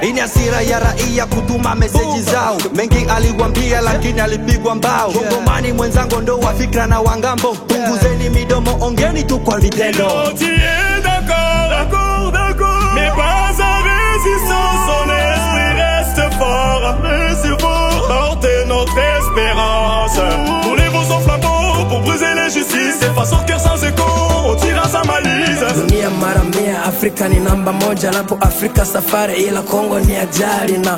Ini asira ya raia kutuma meseji zao. Mengi aliwambia lakini alipigwa mbao. Gongomani mwenzangu ndo wa fikra na wangambo. Punguzeni midomo, ongeni tu kwa vitendo. Mais pas en résistance, son esprit reste fort. Mais c'est vous, portez notre espérance. Pour les beaux flambeaux, pour briser les justices. C'est pas sortir sans écho, on tire à sa malise. Dunia mara mia, Afrika ni namba moja. Napo Afrika safari ila Kongo ni ajali. Na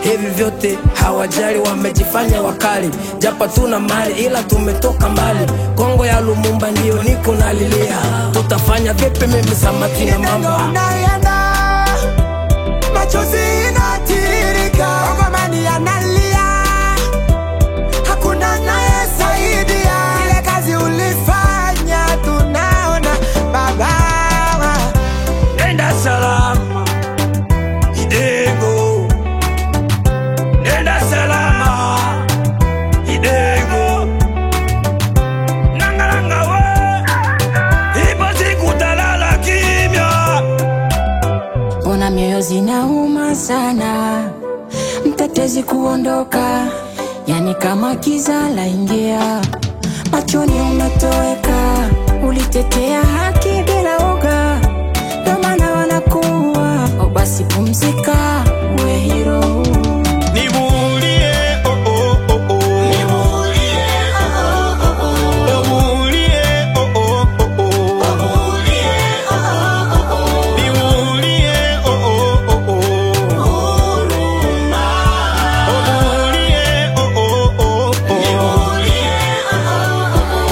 hivi vyote hawajali, wamejifanya wakali. Japa tuna mali ila tumetoka mbali. Kongo ya Lumumba ndio niko nalilia. Tutafanya vipi mimi samaki na mama? Machozi inatirika, Kongomani analia. Hakuna naye saidia. Ile kazi ulifanya tunaona baba. Nenda salama Idengo, nenda salama Idengo. Nanga we, ipati kutalala kimya. Mbona mioyo zinauma sana, mtetezi kuondoka, yani kama giza laingia. Machoni umetoweka, ulitetea haki bila uga. Ndio maana wanakuwa, o basi pumzika we hero. Nibulie, oh oh oh oh. Nibulie, oh oh oh oh. Nibulie, oh oh oh oh. Nibulie, oh oh oh oh. Nibulie, oh oh oh oh. Huruma. Nibulie, oh oh oh oh. Nibulie, oh oh oh.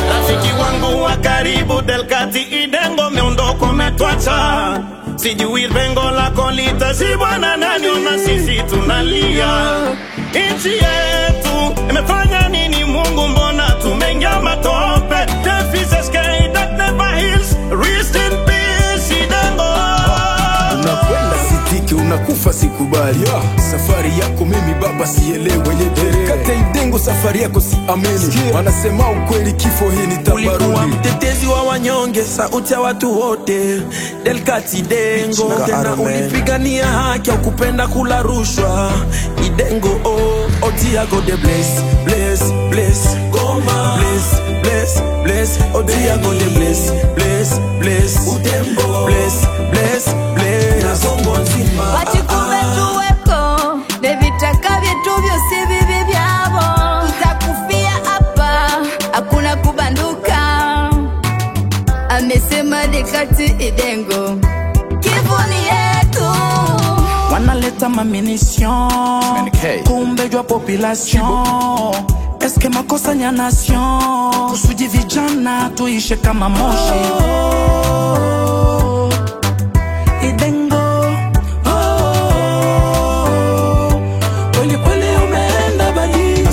Rafiki wangu wa karibu Delkati Idengo meondoko umetuacha. Sijui vengo la kolita si bwana nani na sisi tunalia. Nchi yetu imefanya nini Mungu, mbona tumeingia matope? Death is a sky that never heals. Rest in peace Idengo. Unakwenda sitiki, unakufa sikubali. Safari yako mimi baba sielewe yedere. Kata Idengo safari yako si ameni. Wanasema ukweli kifo hii ni tabaruni. Ulikuwa mtetezi wa wanyonge, sauti ya watu wote. Delkati Idengo, tena ulipigania haki au kupenda kula rushwa. Idengo oh, Otiago de bless, bless, bless Goma, bless, bless, bless Otiago de bless, bless, bless Utembo, bless, bless, bless na Kongo nzima. Wachikume tuweko, devitaka vyetu vyosi vivi vyavo. Tutakufia hapa, hakuna kubanduka. Amesema Delkati Idengo, kivuni yetu. Wanaleta maminisyon, kumbe jwa population. Eske makosa nya nation, kusudi vijana tuishe kama moshi. Idengo, kweli kweli umeenda badi.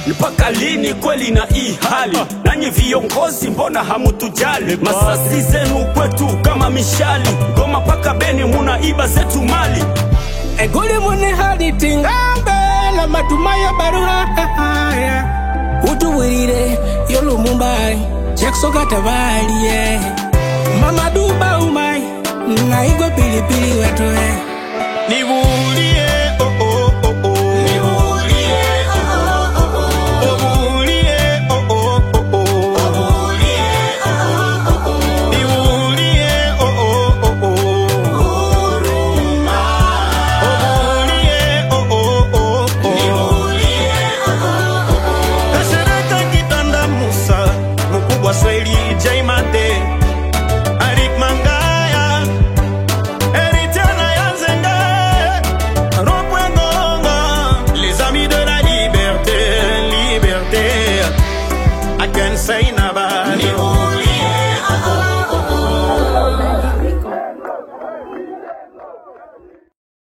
Mpaka lini kweli na hii hali? Nanyi viongozi mbona hamutujali? Masasi zenu kwetu kama mishali. Goma paka Beni munaiba zetu mali. Egoli mune hali tingambe na matumaya baruha. Utuwirire yo Lumumba, Jackson katabali ye. Mama duba umai, naigo pilipili wetu ye. Nibulie, oh oh oh oh. Nibulie, oh oh oh oh. Nibulie, oh oh oh oh. Nibulie, oh oh oh oh. Nibulie, oh oh oh oh. Huruma. Nibulie, oh oh oh oh. Nibulie, oh oh oh oh. Nashereka kitanda Musa, mkubwa Swahili Jaimate. Arik Mangaya, Eritana Yanzenga, Rompwe Ngonga, les amis de la liberté, liberté. I can say